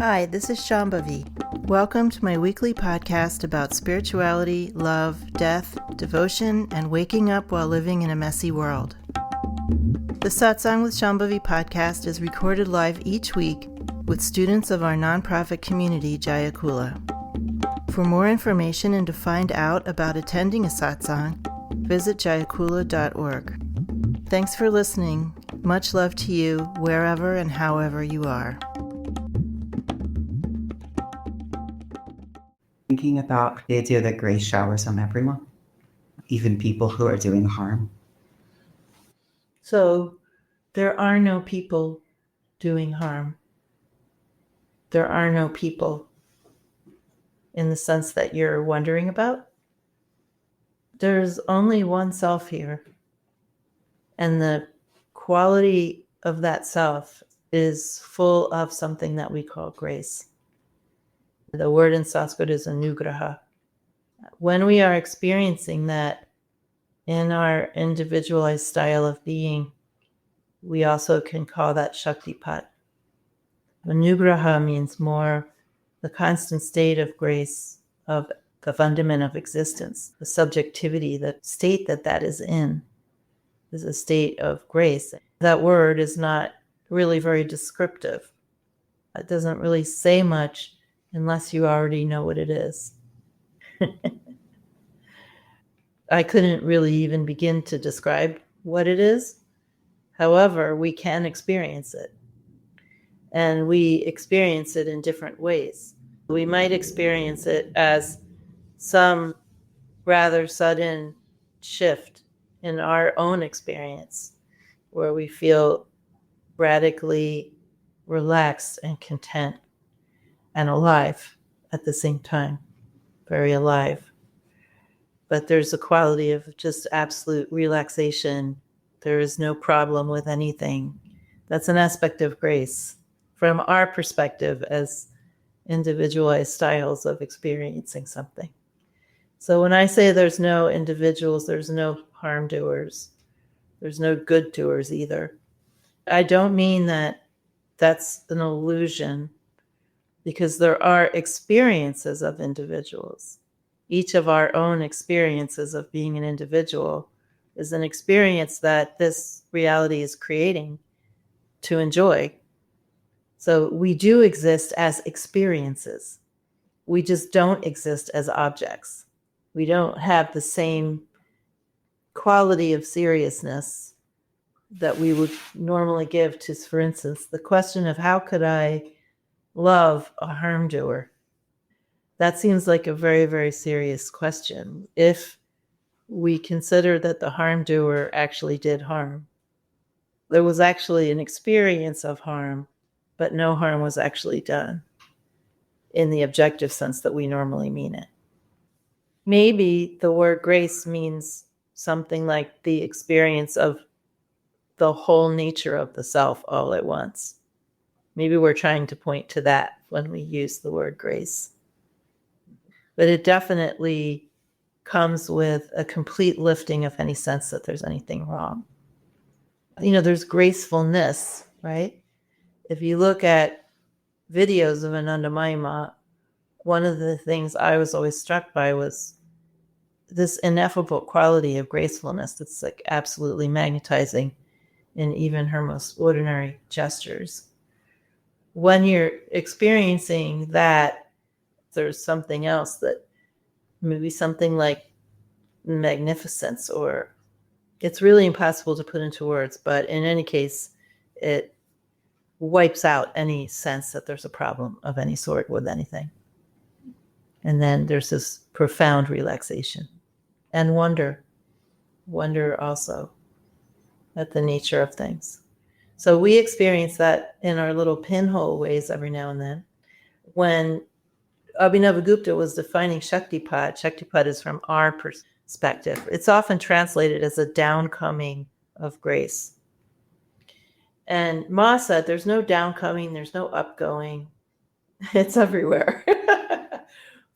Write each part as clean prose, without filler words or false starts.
Hi, this is Shambhavi. Welcome to my weekly podcast about spirituality, love, death, devotion, and waking up while living in a messy world. The Satsang with Shambhavi podcast is recorded live each week with students of our nonprofit community, Jaya Kula. For more information and to find out about attending a satsang, visit jayakula.org. Thanks for listening. Much love to you, wherever and however you are. Thinking about the idea that grace showers on everyone, even people who are doing harm. So, there are no people doing harm. There are no people in the sense that you're wondering about. There's only one self here. And the quality of that self is full of something that we call grace. The word in Sanskrit is anugraha. When we are experiencing that in our individualized style of being, we also can call that Shaktipat. Anugraha means more the constant state of grace, of the fundament of existence, the subjectivity, the state that is in is a state of grace. That word is not really very descriptive. It doesn't really say much unless you already know what it is. I couldn't really even begin to describe what it is. However, we can experience it. And we experience it in different ways. We might experience it as some rather sudden shift in our own experience, where we feel radically relaxed and content and alive at the same time, very alive. But there's a quality of just absolute relaxation. There is no problem with anything. That's an aspect of grace from our perspective as individualized styles of experiencing something. So when I say there's no individuals, there's no harm doers, there's no good doers either. I don't mean that that's an illusion, because there are experiences of individuals. Each of our own experiences of being an individual is an experience that this reality is creating to enjoy. So we do exist as experiences. We just don't exist as objects. We don't have the same quality of seriousness that we would normally give to, for instance, the question of how could I love a harm doer? That seems like a very, very serious question. If we consider that the harm doer actually did harm, there was actually an experience of harm, but no harm was actually done in the objective sense that we normally mean it. Maybe the word grace means something like the experience of the whole nature of the self all at once. Maybe we're trying to point to that when we use the word grace. But it definitely comes with a complete lifting of any sense that there's anything wrong. There's gracefulness, right? If you look at videos of Anandamayi, one of the things I was always struck by was this ineffable quality of gracefulness that's like absolutely magnetizing in even her most ordinary gestures. When you're experiencing that, there's something else that maybe something like magnificence, or it's really impossible to put into words, but in any case, it wipes out any sense that there's a problem of any sort with anything. And then there's this profound relaxation and wonder also at the nature of things. So we experience that in our little pinhole ways every now and then. When Abhinavagupta was defining Shaktipat is from our perspective. It's often translated as a downcoming of grace. And Ma said there's no downcoming, there's no upgoing. It's everywhere.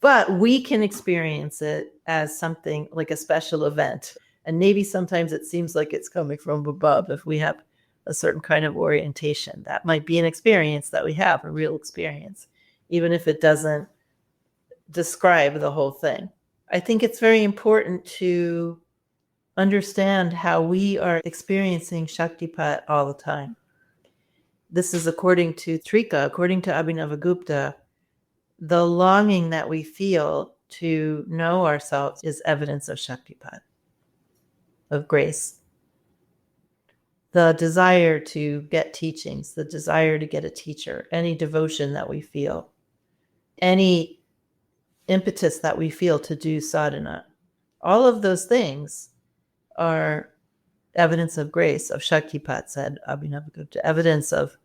But we can experience it as something like a special event. And maybe sometimes it seems like it's coming from above if we have a certain kind of orientation. That might be an experience that we have, a real experience. even if it doesn't describe the whole thing. I think it's very important to understand how we are experiencing Shaktipat all the time. This is according to Trika, according to Abhinavagupta, the longing that we feel to know ourselves is evidence of Shaktipat, of grace. The desire to get teachings, the desire to get a teacher, any devotion that we feel, any impetus that we feel to do sadhana, all of those things are evidence of grace, of Shaktipat, said Abhinavagupta, evidence of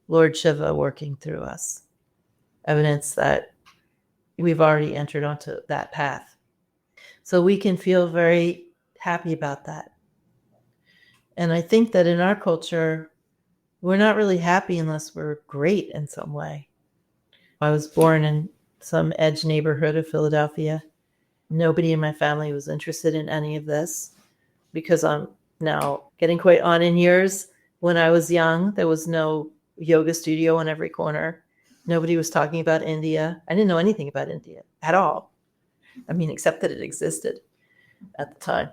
Lord Shiva working through us, evidence that we've already entered onto that path. So we can feel very happy about that. And I think that in our culture, we're not really happy unless we're great in some way. I was born in some edge neighborhood of Philadelphia. Nobody in my family was interested in any of this because I'm now getting quite on in years. When I was young, there was no yoga studio on every corner. Nobody was talking about India. I didn't know anything about India at all. I mean, except that it existed at the time.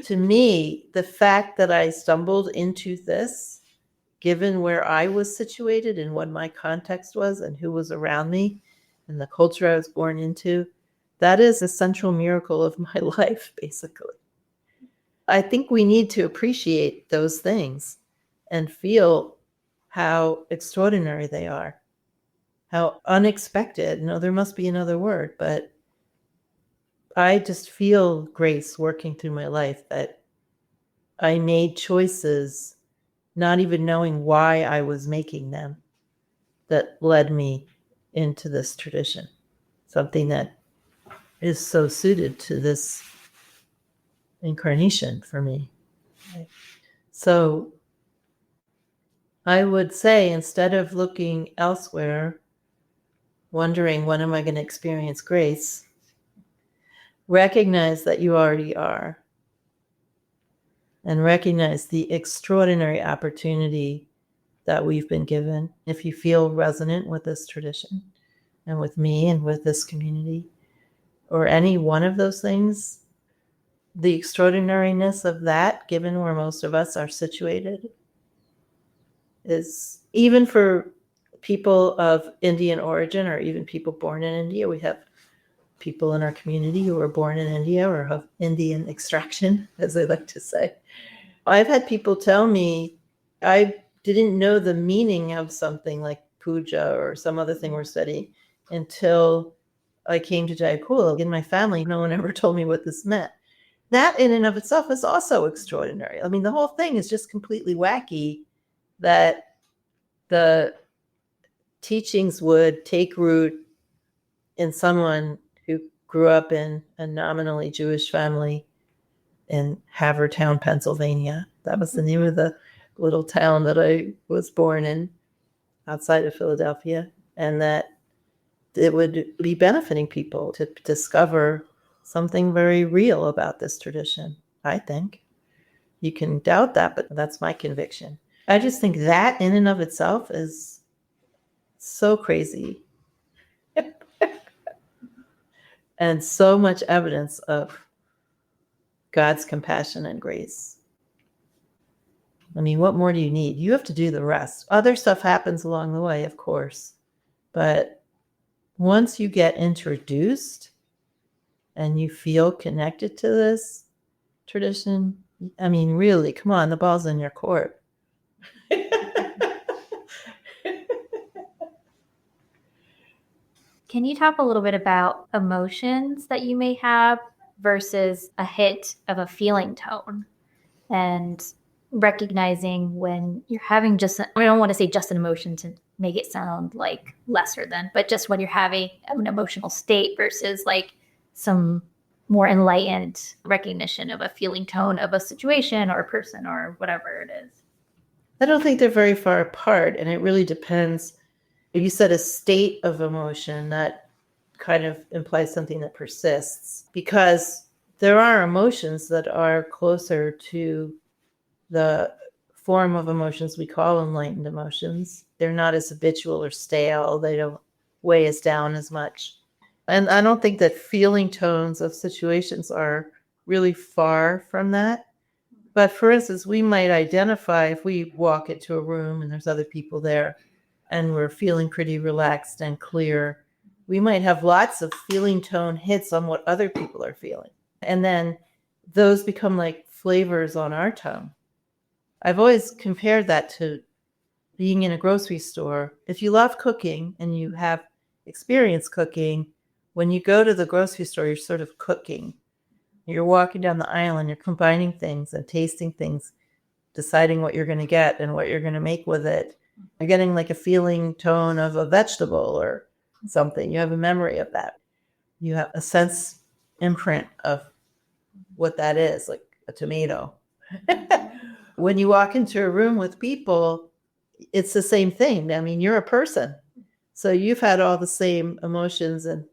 To me, the fact that I stumbled into this, given where I was situated and what my context was and who was around me and the culture I was born into, that is a central miracle of my life, basically. I think we need to appreciate those things and feel how extraordinary they are, how unexpected. No, there must be another word, but I just feel grace working through my life, that I made choices not even knowing why I was making them that led me into this tradition, something that is so suited to this incarnation for me. So I would say, instead of looking elsewhere, wondering when am I going to experience grace, recognize that you already are, and recognize the extraordinary opportunity that we've been given. If you feel resonant with this tradition and with me and with this community, or any one of those things, the extraordinariness of that, given where most of us are situated, is, even for people of Indian origin or even people born in India. We have people in our community who are born in India or have Indian extraction, as they like to say. I've had people tell me, I didn't know the meaning of something like puja or some other thing we're studying until I came to Jaya Kula. In my family, no one ever told me what this meant. That in and of itself is also extraordinary. I mean, the whole thing is just completely wacky, that the teachings would take root in someone who grew up in a nominally Jewish family in Havertown, Pennsylvania. That was the name of the little town that I was born in outside of Philadelphia. And that it would be benefiting people to discover something very real about this tradition, I think. You can doubt that, but that's my conviction. I just think that in and of itself is so crazy. And so much evidence of God's compassion and grace. I mean, what more do you need? You have to do the rest. Other stuff happens along the way, of course. But once you get introduced and you feel connected to this tradition, I mean, really, come on, the ball's in your court. Can you talk a little bit about emotions that you may have versus a hit of a feeling tone, and recognizing when you're having just, I don't want to say just an emotion to make it sound like lesser than, but just when you're having an emotional state versus like some more enlightened recognition of a feeling tone of a situation or a person or whatever it is? I don't think they're very far apart, and it really depends. You said a state of emotion, that kind of implies something that persists, because there are emotions that are closer to the form of emotions we call enlightened emotions. They're not as habitual or stale. They don't weigh us down as much. And I don't think that feeling tones of situations are really far from that. But for instance, we might identify if we walk into a room and there's other people there and we're feeling pretty relaxed and clear, we might have lots of feeling tone hits on what other people are feeling. And then those become like flavors on our tongue. I've always compared that to being in a grocery store. If you love cooking and you have experience cooking, when you go to the grocery store, you're sort of cooking. You're walking down the aisle and you're combining things and tasting things, deciding what you're going to get and what you're going to make with it. You're getting like a feeling tone of a vegetable or something. You have a memory of that. You have a sense imprint of what that is, like a tomato. When you walk into a room with people, it's the same thing. I mean, you're a person. So you've had all the same emotions and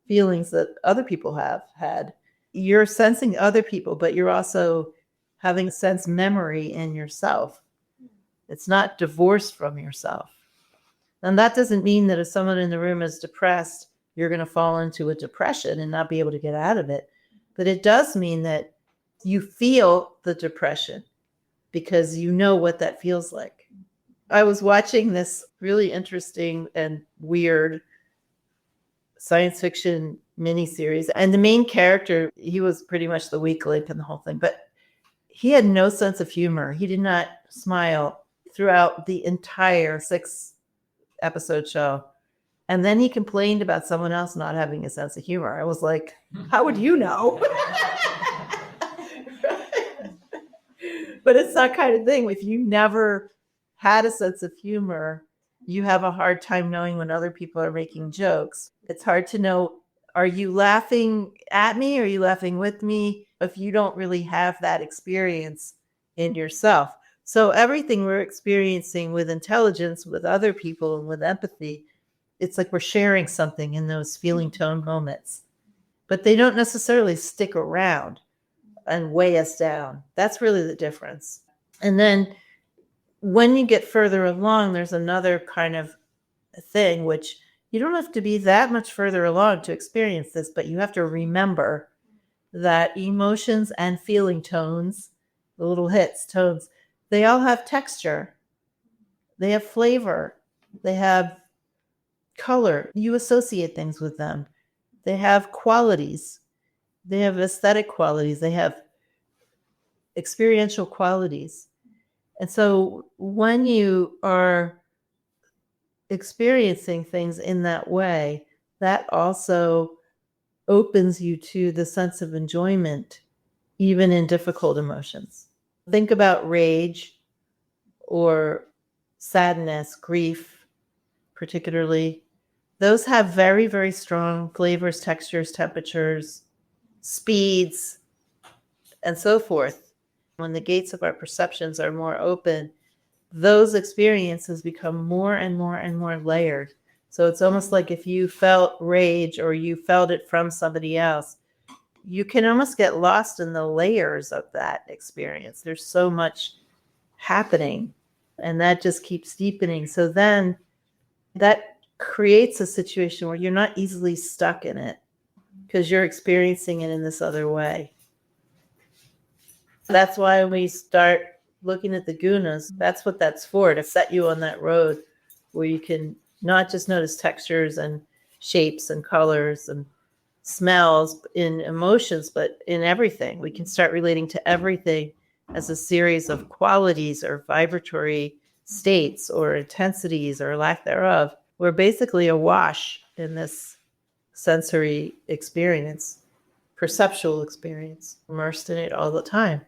feelings that other people have had. You're sensing other people, but you're also having a sense memory in yourself. It's not divorced from yourself. And that doesn't mean that if someone in the room is depressed, you're going to fall into a depression and not be able to get out of it. But it does mean that you feel the depression because you know what that feels like. I was watching this really interesting and weird science fiction miniseries, and the main character, he was pretty much the weak link in the whole thing, but he had no sense of humor. He did not smile throughout the entire 6-episode show. And then he complained about someone else not having a sense of humor. I was like, how would you know? But it's that kind of thing. If you never had a sense of humor, you have a hard time knowing when other people are making jokes. It's hard to know, are you laughing at me? Or are you laughing with me? If you don't really have that experience in yourself. So everything we're experiencing with intelligence, with other people, and with empathy, it's like we're sharing something in those feeling tone moments. But they don't necessarily stick around and weigh us down. That's really the difference. And then when you get further along, there's another kind of thing, which you don't have to be that much further along to experience this, but you have to remember that emotions and feeling tones, the little hits, tones, they all have texture. They have flavor. They have color. You associate things with them. They have qualities. They have aesthetic qualities. They have experiential qualities. And so when you are experiencing things in that way, that also opens you to the sense of enjoyment, even in difficult emotions. Think about rage or sadness, grief, particularly. Those have very, very strong flavors, textures, temperatures, speeds, and so forth. When the gates of our perceptions are more open, those experiences become more and more and more layered. So it's almost like if you felt rage or you felt it from somebody else, you can almost get lost in the layers of that experience. There's so much happening, and that just keeps deepening. So then that creates a situation where you're not easily stuck in it because you're experiencing it in this other way. That's why we start looking at the gunas. That's what that's for, to set you on that road where you can not just notice textures and shapes and colors and smells in emotions, but in everything. We can start relating to everything as a series of qualities or vibratory states or intensities or lack thereof. We're basically awash in this sensory experience, perceptual experience, immersed in it all the time.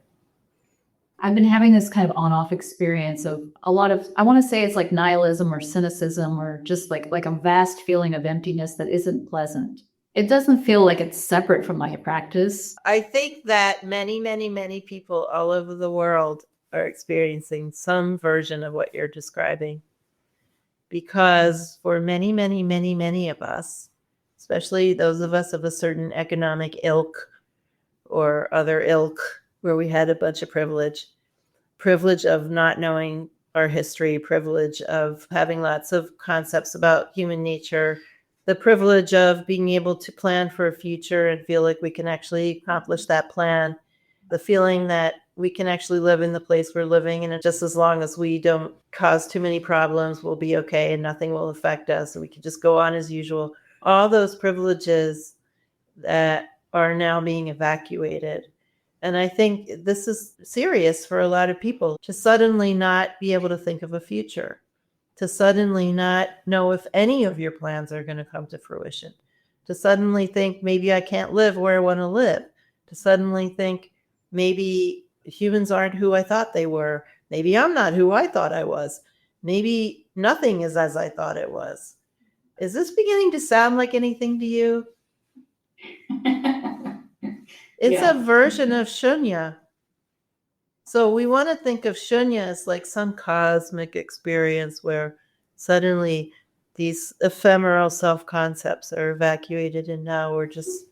I've been having this kind of on-off experience of a lot of, I want to say it's like nihilism or cynicism or just like a vast feeling of emptiness that isn't pleasant. It doesn't feel like it's separate from my practice. I think that many, many, many people all over the world are experiencing some version of what you're describing. Because for many, many, many, many of us, especially those of us of a certain economic ilk or other ilk where we had a bunch of privilege, privilege of not knowing our history, privilege of having lots of concepts about human nature, the privilege of being able to plan for a future and feel like we can actually accomplish that plan, the feeling that we can actually live in the place we're living in, and just as long as we don't cause too many problems, we'll be okay and nothing will affect us and we can just go on as usual. All those privileges that are now being evacuated. And I think this is serious for a lot of people to suddenly not be able to think of a future, to suddenly not know if any of your plans are going to come to fruition, to suddenly think maybe I can't live where I want to live, to suddenly think maybe humans aren't who I thought they were. Maybe I'm not who I thought I was. Maybe nothing is as I thought it was. Is this beginning to sound like anything to you? It's Yeah. a version of Shunya. So we want to think of Shunya as like some cosmic experience where suddenly these ephemeral self-concepts are evacuated and now we're just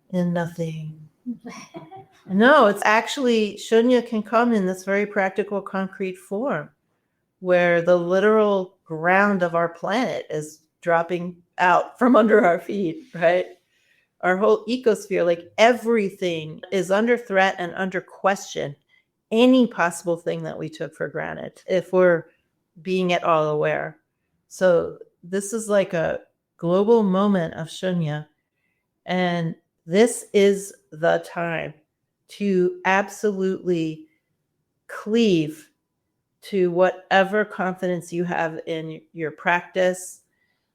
in nothing. No, it's actually, Shunya can come in this very practical, concrete form where the literal ground of our planet is dropping out from under our feet, right? Our whole ecosphere, like everything is under threat and under question. Any possible thing that we took for granted, if we're being at all aware. So this is like a global moment of Shunya. And this is the time to absolutely cleave to whatever confidence you have in your practice,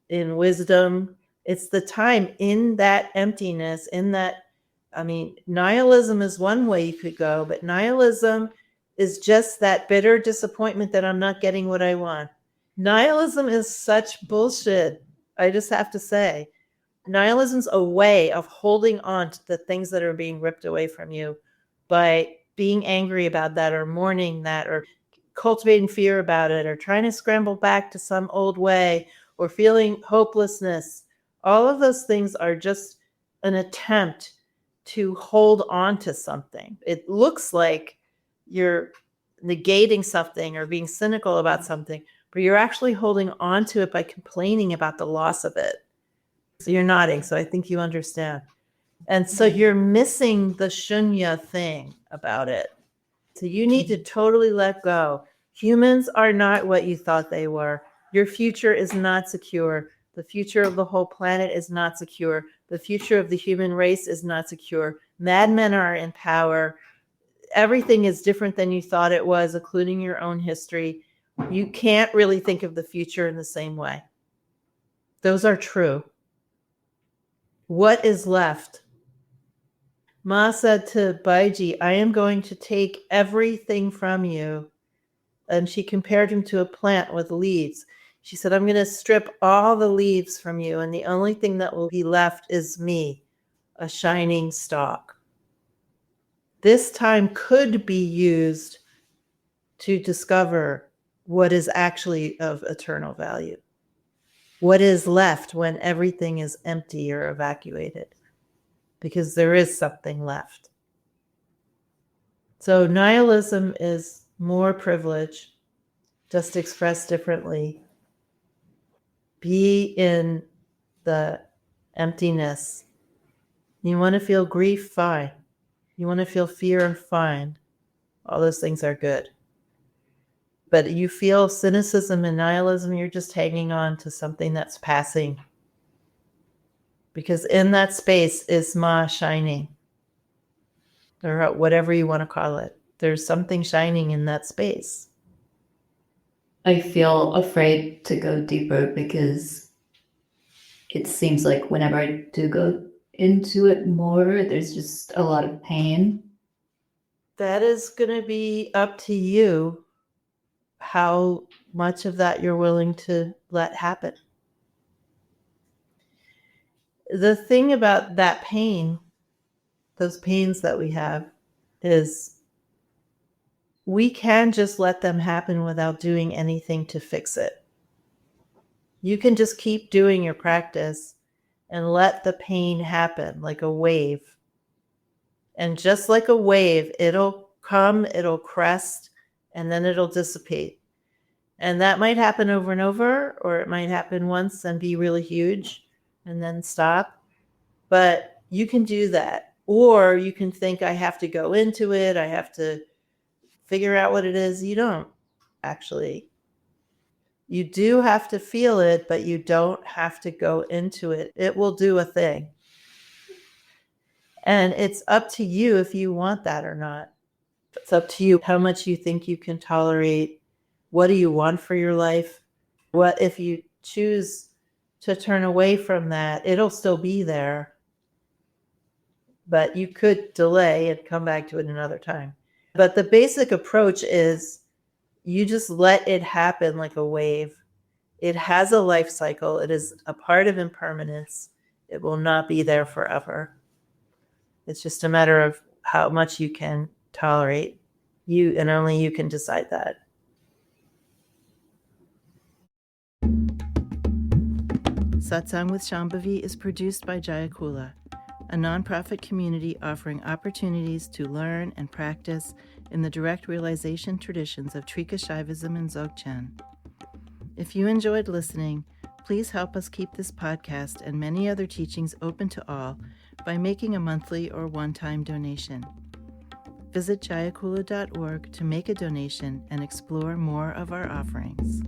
in wisdom. It's the time in that emptiness, in that, I mean, nihilism is one way you could go, but nihilism is just that bitter disappointment that I'm not getting what I want. Nihilism is such bullshit. I just have to say, nihilism's a way of holding on to the things that are being ripped away from you by being angry about that or mourning that or cultivating fear about it or trying to scramble back to some old way or feeling hopelessness. All of those things are just an attempt to hold on to something. It looks like you're negating something or being cynical about something, but you're actually holding on to it by complaining about the loss of it. So you're nodding, so I think you understand. And so you're missing the Shunya thing about it. So you need to totally let go. Humans are not what you thought they were. Your future is not secure. The future of the whole planet is not secure. The future of the human race is not secure. Madmen are in power. Everything is different than you thought it was, including your own history. You can't really think of the future in the same way. Those are true. What is left? Ma said to Baiji, I am going to take everything from you. And she compared him to a plant with leaves. She said, I'm going to strip all the leaves from you, and the only thing that will be left is me, a shining stalk. This time could be used to discover what is actually of eternal value. What is left when everything is empty or evacuated? Because there is something left. So nihilism is more privilege, just expressed differently. Be in the emptiness. You want to feel grief? Fine. You want to feel fear? Fine. All those things are good. But you feel cynicism and nihilism, you're just hanging on to something that's passing. Because in that space is Ma shining, or whatever you want to call it. There's something shining in that space. I feel afraid to go deeper because it seems like whenever I do go into it more, there's just a lot of pain. That is going to be up to you how much of that you're willing to let happen. The thing about that pain, those pains that we have, is we can just let them happen without doing anything to fix it. You can just keep doing your practice and let the pain happen like a wave. And just like a wave, it'll come, it'll crest, and then it'll dissipate. And that might happen over and over, or it might happen once and be really huge and then stop. But you can do that. Or you can think, I have to go into it, I have to figure out what it is. You don't actually. You do have to feel it, but you don't have to go into it. It will do a thing. And it's up to you if you want that or not. It's up to you how much you think you can tolerate. What do you want for your life? What if you choose to turn away from that? It'll still be there, but you could delay and come back to it another time. But the basic approach is you just let it happen like a wave. It has a life cycle. It is a part of impermanence. It will not be there forever. It's just a matter of how much you can tolerate. You and only you can decide that. Satsang with Shambhavi is produced by Jaya Kula, a nonprofit community offering opportunities to learn and practice in the direct realization traditions of Trika Shaivism and Dzogchen. If you enjoyed listening, please help us keep this podcast and many other teachings open to all by making a monthly or one-time donation. Visit jayakula.org to make a donation and explore more of our offerings.